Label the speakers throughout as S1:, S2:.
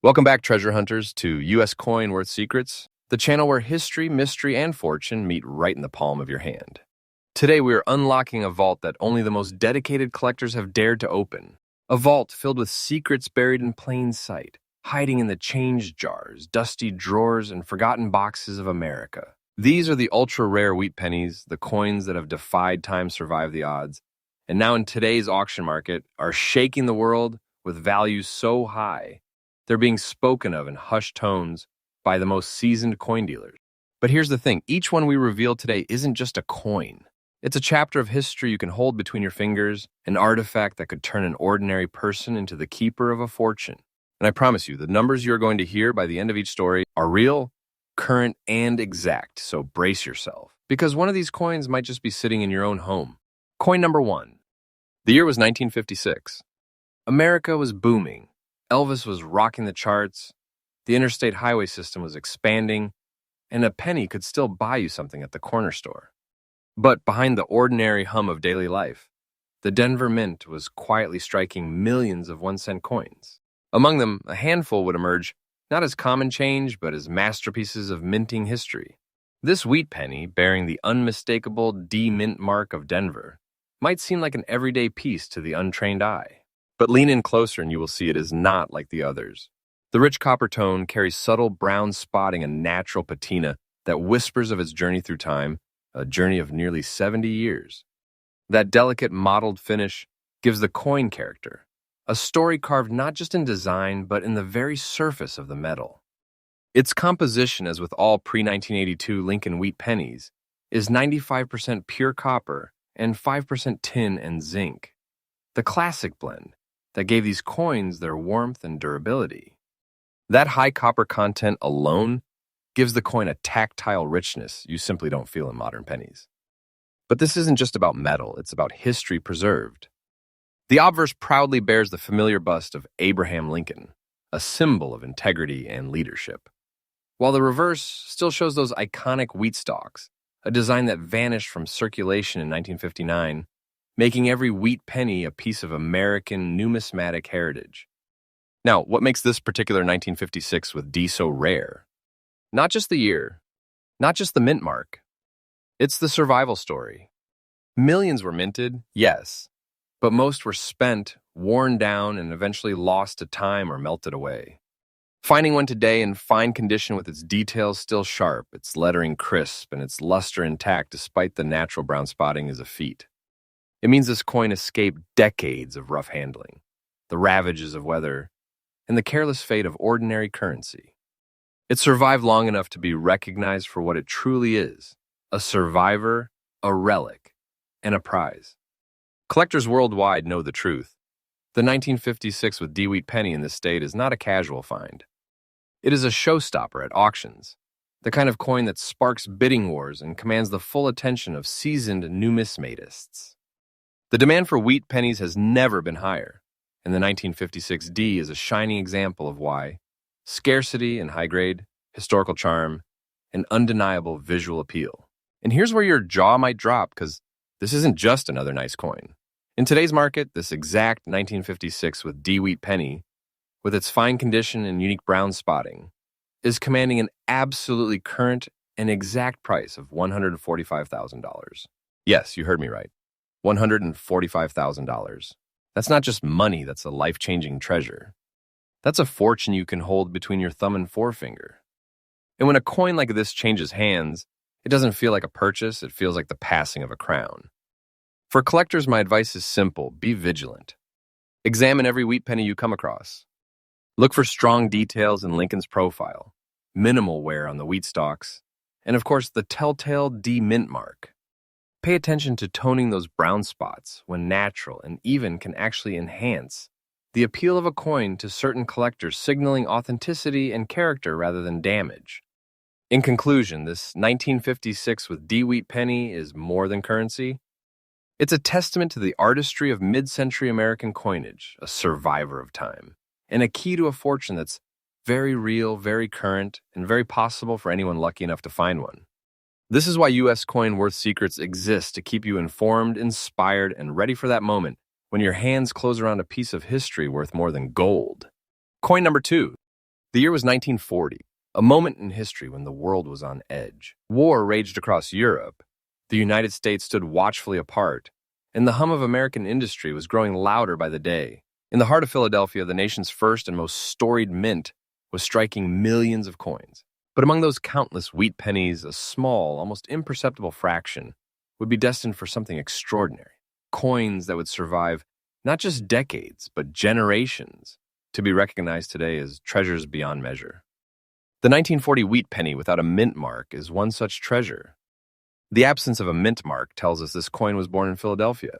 S1: Welcome back, treasure hunters, to U.S. Coin Worth Secrets, the channel where history, mystery, and fortune meet right in the palm of your hand. Today, we are unlocking a vault that only the most dedicated collectors have dared to open. A vault filled with secrets buried in plain sight, hiding in the change jars, dusty drawers, and forgotten boxes of America. These are the ultra-rare wheat pennies, the coins that have defied time, survived the odds, and now in today's auction market are shaking the world with values so high they're being spoken of in hushed tones by the most seasoned coin dealers. But here's the thing, each one we reveal today isn't just a coin. It's a chapter of history you can hold between your fingers, an artifact that could turn an ordinary person into the keeper of a fortune. And I promise you, the numbers you're going to hear by the end of each story are real, current, and exact, so brace yourself. Because one of these coins might just be sitting in your own home. Coin number 1. The year was 1956. America was booming. Elvis was rocking the charts, the interstate highway system was expanding, and a penny could still buy you something at the corner store. But behind the ordinary hum of daily life, the Denver Mint was quietly striking millions of 1-cent coins. Among them, a handful would emerge, not as common change, but as masterpieces of minting history. This wheat penny, bearing the unmistakable D-Mint mark of Denver, might seem like an everyday piece to the untrained eye. But lean in closer and you will see it is not like the others. The rich copper tone carries subtle brown spotting and natural patina that whispers of its journey through time, a journey of nearly 70 years. That delicate mottled finish gives the coin character, a story carved not just in design but in the very surface of the metal. Its composition, as with all pre-1982 Lincoln wheat pennies, is 95% pure copper and 5% tin and zinc. The classic blend that gave these coins their warmth and durability. That high copper content alone gives the coin a tactile richness you simply don't feel in modern pennies. But this isn't just about metal, it's about history preserved. The obverse proudly bears the familiar bust of Abraham Lincoln, a symbol of integrity and leadership, while the reverse still shows those iconic wheat stalks, a design that vanished from circulation in 1959, making every wheat penny a piece of American numismatic heritage. Now, what makes this particular 1956 with D so rare? Not just the year, not just the mint mark. It's the survival story. Millions were minted, yes, but most were spent, worn down, and eventually lost to time or melted away. Finding one today in fine condition with its details still sharp, its lettering crisp, and its luster intact despite the natural brown spotting is a feat. It means this coin escaped decades of rough handling, the ravages of weather, and the careless fate of ordinary currency. It survived long enough to be recognized for what it truly is, a survivor, a relic, and a prize. Collectors worldwide know the truth. The 1956 with D-Wheat penny in this state is not a casual find. It is a showstopper at auctions, the kind of coin that sparks bidding wars and commands the full attention of seasoned numismatists. The demand for wheat pennies has never been higher, and the 1956 D is a shining example of why. Scarcity and high grade, historical charm, and undeniable visual appeal. And here's where your jaw might drop, because this isn't just another nice coin. In today's market, this exact 1956 with D wheat penny, with its fine condition and unique brown spotting, is commanding an absolutely current and exact price of $145,000. Yes, you heard me right. $145,000. That's not just money, that's a life-changing treasure. That's a fortune you can hold between your thumb and forefinger. And when a coin like this changes hands, it doesn't feel like a purchase, it feels like the passing of a crown. For collectors, my advice is simple: be vigilant. Examine every wheat penny you come across. Look for strong details in Lincoln's profile, minimal wear on the wheat stalks, and of course the telltale D mint mark. Pay attention to toning those brown spots when natural and even can actually enhance the appeal of a coin to certain collectors, signaling authenticity and character rather than damage. In conclusion, this 1956 with D-Wheat penny is more than currency. It's a testament to the artistry of mid-century American coinage, a survivor of time, and a key to a fortune that's very real, very current, and very possible for anyone lucky enough to find one. This is why U.S. Coin Worth Secrets exists, to keep you informed, inspired, and ready for that moment when your hands close around a piece of history worth more than gold. Coin number 2. The year was 1940, a moment in history when the world was on edge. War raged across Europe. The United States stood watchfully apart, and the hum of American industry was growing louder by the day. In the heart of Philadelphia, the nation's first and most storied mint was striking millions of coins. But among those countless wheat pennies, a small, almost imperceptible fraction would be destined for something extraordinary. Coins that would survive not just decades, but generations, to be recognized today as treasures beyond measure. The 1940 wheat penny without a mint mark is one such treasure. The absence of a mint mark tells us this coin was born in Philadelphia,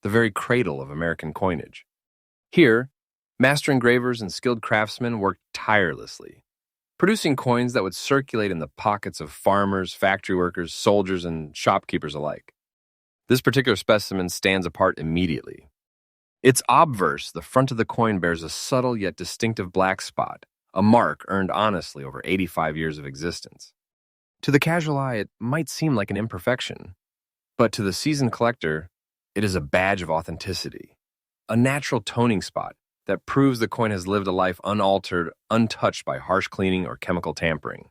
S1: the very cradle of American coinage. Here, master engravers and skilled craftsmen worked tirelessly, producing coins that would circulate in the pockets of farmers, factory workers, soldiers, and shopkeepers alike. This particular specimen stands apart immediately. Its obverse, the front of the coin, bears a subtle yet distinctive black spot, a mark earned honestly over 85 years of existence. To the casual eye, it might seem like an imperfection, but to the seasoned collector, it is a badge of authenticity, a natural toning spot that proves the coin has lived a life unaltered, untouched by harsh cleaning or chemical tampering.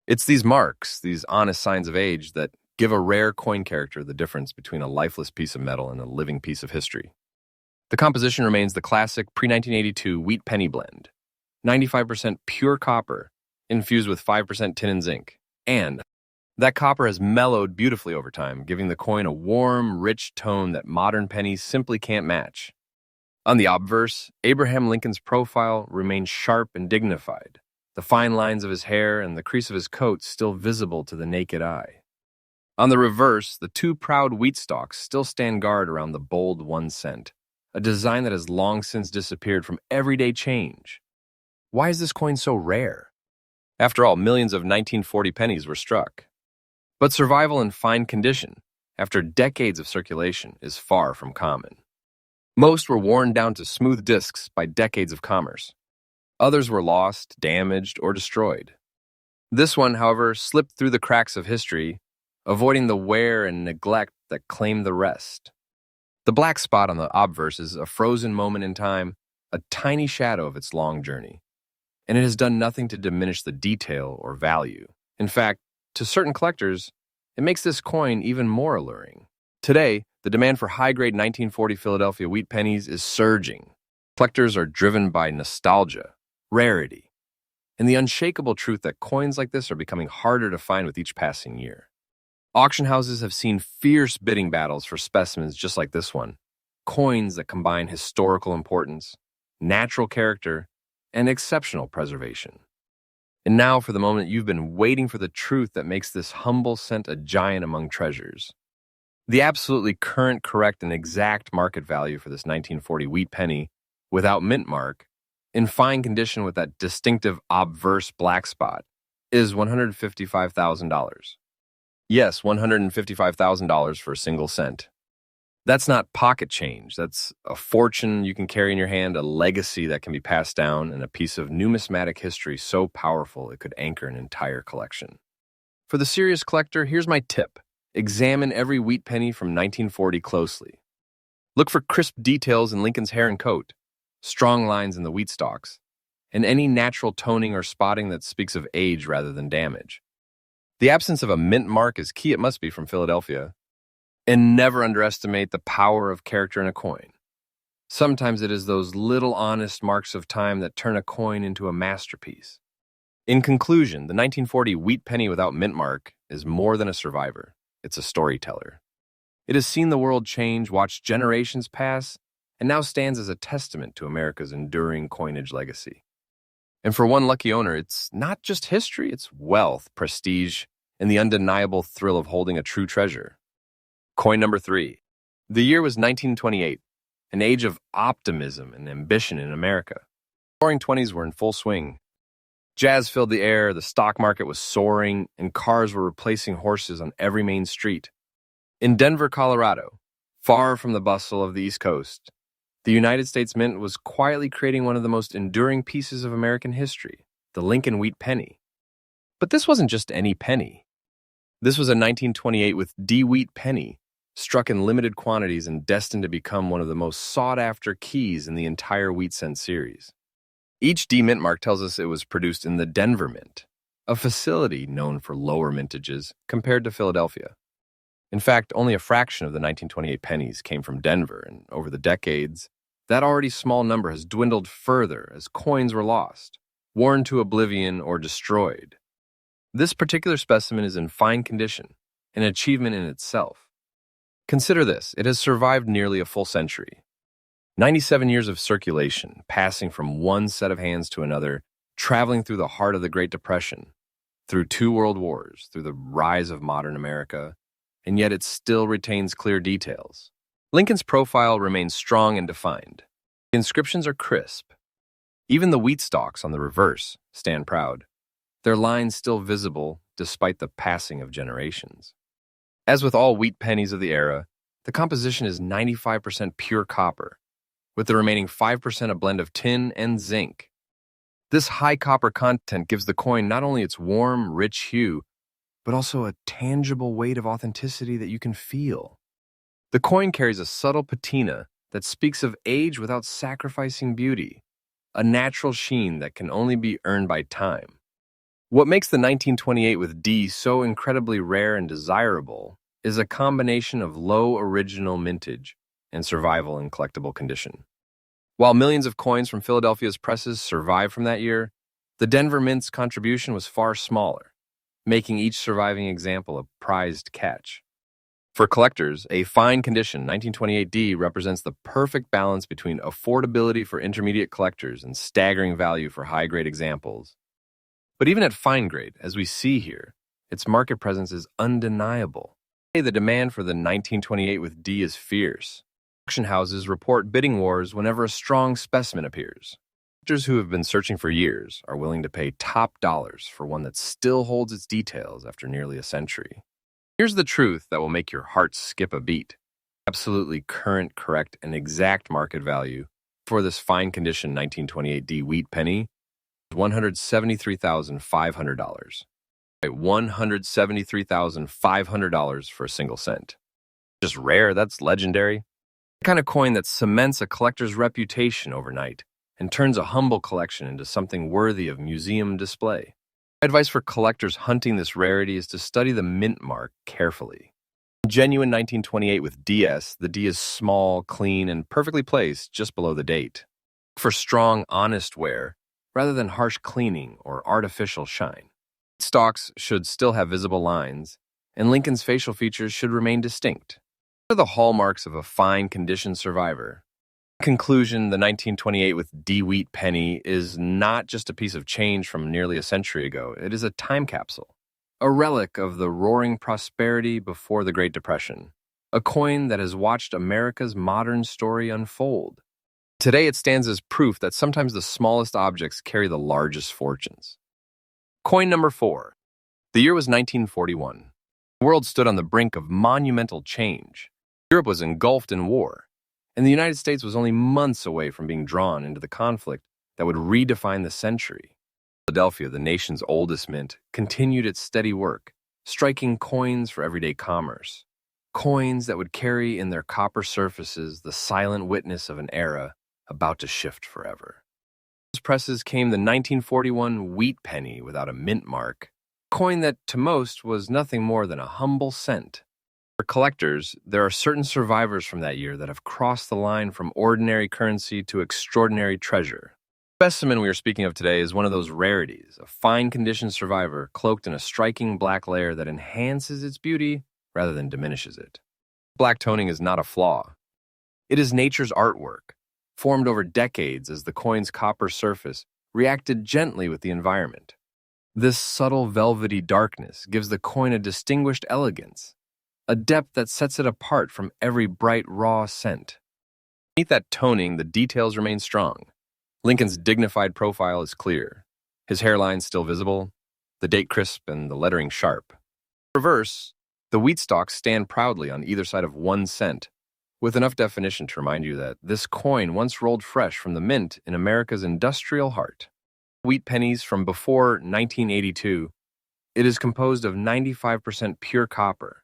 S1: It's these marks, these honest signs of age, that give a rare coin character the difference between a lifeless piece of metal and a living piece of history. The composition remains the classic pre-1982 wheat penny blend, 95% pure copper, infused with 5% tin and zinc. And that copper has mellowed beautifully over time, giving the coin a warm, rich tone that modern pennies simply can't match. On the obverse, Abraham Lincoln's profile remains sharp and dignified, the fine lines of his hair and the crease of his coat still visible to the naked eye. On the reverse, the two proud wheat stalks still stand guard around the bold 1 cent, a design that has long since disappeared from everyday change. Why is this coin so rare? After all, millions of 1940 pennies were struck. But survival in fine condition, after decades of circulation, is far from common. Most were worn down to smooth discs by decades of commerce. Others were lost, damaged, or destroyed. This one, however, slipped through the cracks of history, avoiding the wear and neglect that claimed the rest. The black spot on the obverse is a frozen moment in time, a tiny shadow of its long journey. And it has done nothing to diminish the detail or value. In fact, to certain collectors, it makes this coin even more alluring. Today, the demand for high-grade 1940 Philadelphia wheat pennies is surging. Collectors are driven by nostalgia, rarity, and the unshakable truth that coins like this are becoming harder to find with each passing year. Auction houses have seen fierce bidding battles for specimens just like this one, coins that combine historical importance, natural character, and exceptional preservation. And now for the moment you've been waiting for the truth that makes this humble cent a giant among treasures. The absolutely current, correct, and exact market value for this 1940 wheat penny, without mint mark, in fine condition with that distinctive obverse black spot, is $155,000. Yes, $155,000 for a single cent. That's not pocket change. That's a fortune you can carry in your hand, a legacy that can be passed down, and a piece of numismatic history so powerful it could anchor an entire collection. For the serious collector, here's my tip. Examine every wheat penny from 1940 closely. Look for crisp details in Lincoln's hair and coat, strong lines in the wheat stalks, and any natural toning or spotting that speaks of age rather than damage. The absence of a mint mark is key, it must be, from Philadelphia. And never underestimate the power of character in a coin. Sometimes it is those little honest marks of time that turn a coin into a masterpiece. In conclusion, the 1940 wheat penny without mint mark is more than a survivor. It's a storyteller. It has seen the world change, watched generations pass, and now stands as a testament to America's enduring coinage legacy. And for one lucky owner, it's not just history, it's wealth, prestige, and the undeniable thrill of holding a true treasure. Coin number 3. The year was 1928, an age of optimism and ambition in America. The Roaring '20s were in full swing. Jazz filled the air, the stock market was soaring, and cars were replacing horses on every main street. In Denver, Colorado, far from the bustle of the East Coast, the United States Mint was quietly creating one of the most enduring pieces of American history, the Lincoln wheat penny. But this wasn't just any penny. This was a 1928 with D wheat penny, struck in limited quantities and destined to become one of the most sought-after keys in the entire wheat cent series. Each D mint mark tells us it was produced in the Denver Mint, a facility known for lower mintages compared to Philadelphia. In fact, only a fraction of the 1928 pennies came from Denver, and over the decades, that already small number has dwindled further as coins were lost, worn to oblivion, or destroyed. This particular specimen is in fine condition, an achievement in itself. Consider this: it has survived nearly a full century. 97 years of circulation, passing from one set of hands to another, traveling through the heart of the Great Depression, through 2 world wars, through the rise of modern America, and yet it still retains clear details. Lincoln's profile remains strong and defined. The inscriptions are crisp. Even the wheat stalks on the reverse stand proud, their lines still visible despite the passing of generations. As with all wheat pennies of the era, the composition is 95% pure copper, with the remaining 5% a blend of tin and zinc. This high copper content gives the coin not only its warm, rich hue, but also a tangible weight of authenticity that you can feel. The coin carries a subtle patina that speaks of age without sacrificing beauty, a natural sheen that can only be earned by time. What makes the 1928 with D so incredibly rare and desirable is a combination of low original mintage and survival in collectible condition. While millions of coins from Philadelphia's presses survived from that year, the Denver Mint's contribution was far smaller, making each surviving example a prized catch. For collectors, a fine condition 1928D represents the perfect balance between affordability for intermediate collectors and staggering value for high-grade examples. But even at fine grade, as we see here, its market presence is undeniable. The demand for the 1928 with D is fierce. Auction houses report bidding wars whenever a strong specimen appears. Collectors who have been searching for years are willing to pay top dollars for one that still holds its details after nearly a century. Here's the truth that will make your heart skip a beat. Absolutely current, correct, and exact market value for this fine condition 1928D wheat penny is $173,500. $173,500 for a single cent. Just rare, that's legendary. The kind of coin that cements a collector's reputation overnight and turns a humble collection into something worthy of museum display. My advice for collectors hunting this rarity is to study the mint mark carefully. Genuine 1928 with DS, the D is small, clean, and perfectly placed just below the date. Look for strong, honest wear rather than harsh cleaning or artificial shine. Stalks should still have visible lines, and Lincoln's facial features should remain distinct. These are the hallmarks of a fine condition survivor. In conclusion, the 1928 with D wheat penny is not just a piece of change from nearly a century ago. It is a time capsule, a relic of the roaring prosperity before the Great Depression, a coin that has watched America's modern story unfold. Today, it stands as proof that sometimes the smallest objects carry the largest fortunes. Coin number 4. The year was 1941. The world stood on the brink of monumental change. Europe was engulfed in war, and the United States was only months away from being drawn into the conflict that would redefine the century. Philadelphia, the nation's oldest mint, continued its steady work, striking coins for everyday commerce. Coins that would carry in their copper surfaces the silent witness of an era about to shift forever. Those presses came the 1941 wheat penny without a mint mark, a coin that to most was nothing more than a humble cent. For collectors, there are certain survivors from that year that have crossed the line from ordinary currency to extraordinary treasure. The specimen we are speaking of today is one of those rarities, a fine condition survivor cloaked in a striking black layer that enhances its beauty rather than diminishes it. Black toning is not a flaw. It is nature's artwork, formed over decades as the coin's copper surface reacted gently with the environment. This subtle velvety darkness gives the coin a distinguished elegance, a depth that sets it apart from every bright, raw scent. Beneath that toning, the details remain strong. Lincoln's dignified profile is clear, his hairline still visible, the date crisp and the lettering sharp. In reverse, the wheat stalks stand proudly on either side of 1 cent, with enough definition to remind you that this coin once rolled fresh from the mint in America's industrial heart. Wheat pennies from before 1982, it is composed of 95% pure copper,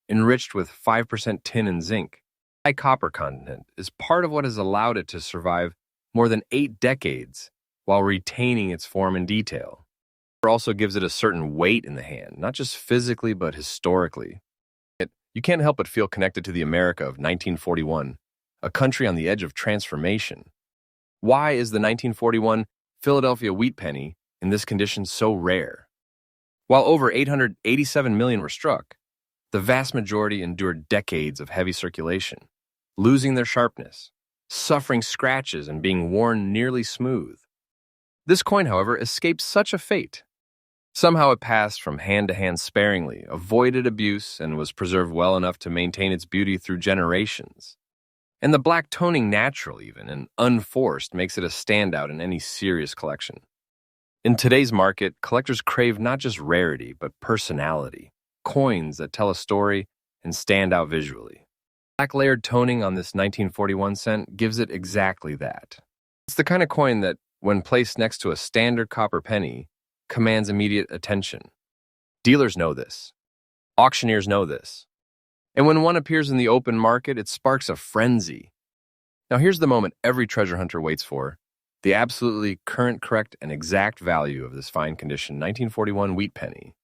S1: enriched with 5% tin and zinc. High copper content is part of what has allowed it to survive more than 8 decades while retaining its form and detail. It also gives it a certain weight in the hand, not just physically but historically. You can't help but feel connected to the America of 1941, a country on the edge of transformation. Why is the 1941 Philadelphia wheat penny in this condition so rare? While over 887 million were struck, the vast majority endured decades of heavy circulation, losing their sharpness, suffering scratches, and being worn nearly smooth. This coin, however, escaped such a fate. Somehow it passed from hand to hand sparingly, avoided abuse, and was preserved well enough to maintain its beauty through generations. And the black toning, natural even, and unforced, makes it a standout in any serious collection. In today's market, collectors crave not just rarity, but personality, coins that tell a story and stand out visually. Black layered toning on this 1941 cent gives it exactly that. It's the kind of coin that, when placed next to a standard copper penny, commands immediate attention. Dealers know this. Auctioneers know this. And when one appears in the open market, it sparks a frenzy. Now here's the moment every treasure hunter waits for: the absolutely current, correct, and exact value of this fine condition 1941 wheat penny,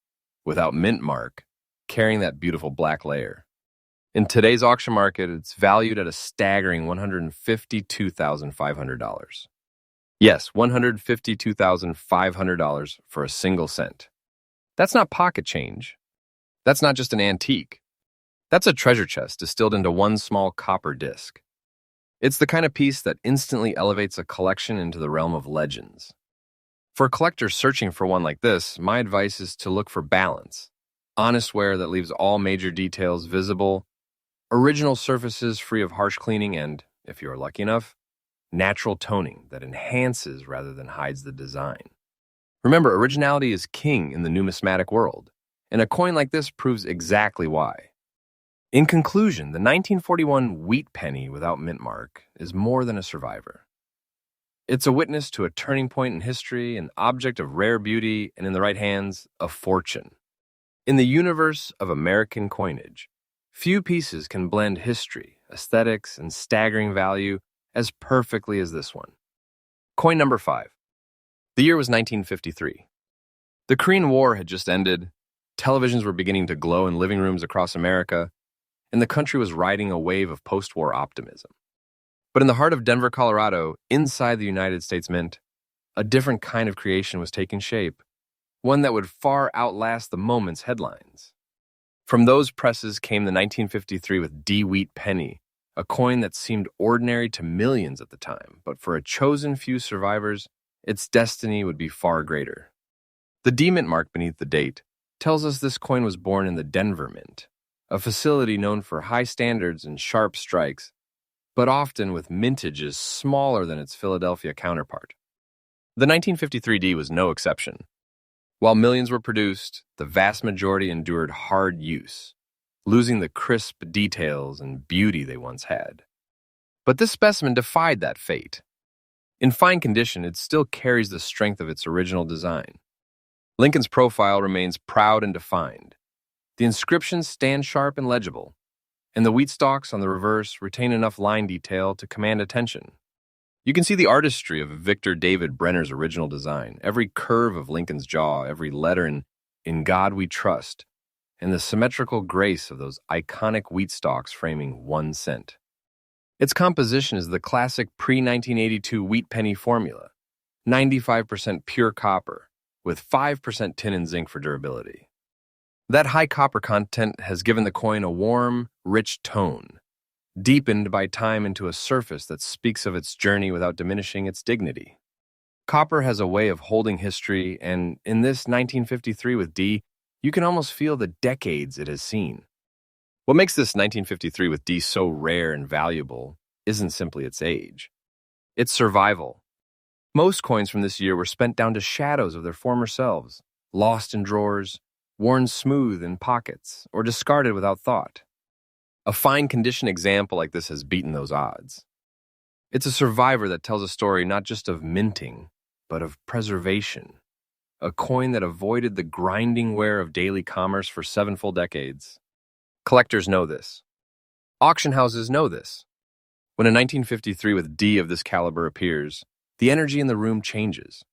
S1: without mint mark, carrying that beautiful black layer. In today's auction market, it's valued at a staggering $152,500. Yes, $152,500 for a single cent. That's not pocket change. That's not just an antique. That's a treasure chest distilled into one small copper disc. It's the kind of piece that instantly elevates a collection into the realm of legends. For collectors searching for one like this, my advice is to look for balance. Honest wear that leaves all major details visible, original surfaces free of harsh cleaning, and, if you are lucky enough, natural toning that enhances rather than hides the design. Remember, originality is king in the numismatic world, and a coin like this proves exactly why. In conclusion, the 1941 wheat penny without mint mark is more than a survivor. It's a witness to a turning point in history, an object of rare beauty, and in the right hands, a fortune. In the universe of American coinage, few pieces can blend history, aesthetics, and staggering value as perfectly as this one. Coin number 5. The year was 1953. The Korean War had just ended, televisions were beginning to glow in living rooms across America, and the country was riding a wave of post-war optimism. But in the heart of Denver, Colorado, inside the United States Mint, a different kind of creation was taking shape, one that would far outlast the moment's headlines. From those presses came the 1953 with D wheat penny, a coin that seemed ordinary to millions at the time, but for a chosen few survivors, its destiny would be far greater. The D mint mark beneath the date tells us this coin was born in the Denver Mint, a facility known for high standards and sharp strikes, but often with mintages smaller than its Philadelphia counterpart. The 1953 D was no exception. While millions were produced, the vast majority endured hard use, losing the crisp details and beauty they once had. But this specimen defied that fate. In fine condition, it still carries the strength of its original design. Lincoln's profile remains proud and defined. The inscriptions stand sharp and legible, and the wheat stalks on the reverse retain enough line detail to command attention. You can see the artistry of Victor David Brenner's original design, every curve of Lincoln's jaw, every letter in God We Trust, and the symmetrical grace of those iconic wheat stalks framing 1 cent. Its composition is the classic pre-1982 wheat penny formula, 95% pure copper, with 5% tin and zinc for durability. That high copper content has given the coin a warm, rich tone, deepened by time into a surface that speaks of its journey without diminishing its dignity. Copper has a way of holding history, and in this 1953 with D, you can almost feel the decades it has seen. What makes this 1953 with D so rare and valuable isn't simply its age. It's survival. Most coins from this year were spent down to shadows of their former selves, lost in drawers, worn smooth in pockets, or discarded without thought. A fine condition example like this has beaten those odds. It's a survivor that tells a story not just of minting, but of preservation. A coin that avoided the grinding wear of daily commerce for 7 full decades. Collectors know this. Auction houses know this. When a 1953 with D of this caliber appears, the energy in the room changes.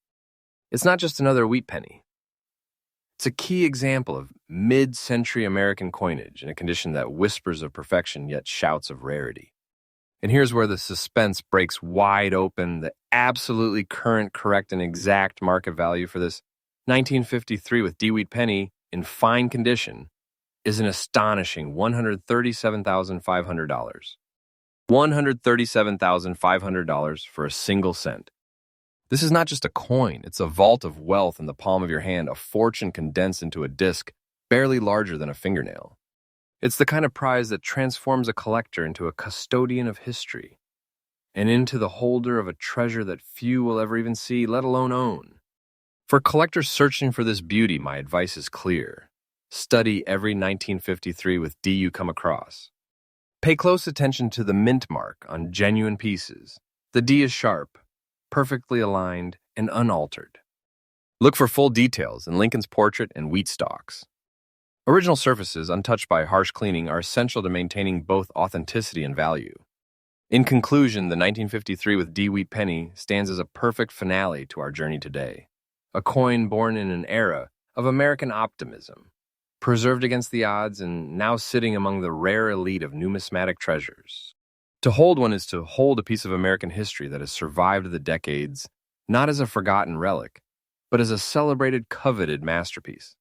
S1: It's not just another wheat penny. It's a key example of mid-century American coinage in a condition that whispers of perfection yet shouts of rarity. And here's where the suspense breaks wide open. The absolutely current, correct, and exact market value for this 1953 with D-wheat penny in fine condition is an astonishing $137,500. $137,500 for a single cent. This is not just a coin, it's a vault of wealth in the palm of your hand, a fortune condensed into a disc barely larger than a fingernail. It's the kind of prize that transforms a collector into a custodian of history and into the holder of a treasure that few will ever even see, let alone own. For collectors searching for this beauty, my advice is clear. Study every 1953 with D you come across. Pay close attention to the mint mark on genuine pieces. The D is sharp, perfectly aligned, and unaltered. Look for full details in Lincoln's portrait and wheat stalks. Original surfaces, untouched by harsh cleaning, are essential to maintaining both authenticity and value. In conclusion, the 1953 with D wheat penny stands as a perfect finale to our journey today. A coin born in an era of American optimism, preserved against the odds and now sitting among the rare elite of numismatic treasures. To hold one is to hold a piece of American history that has survived the decades, not as a forgotten relic, but as a celebrated, coveted masterpiece.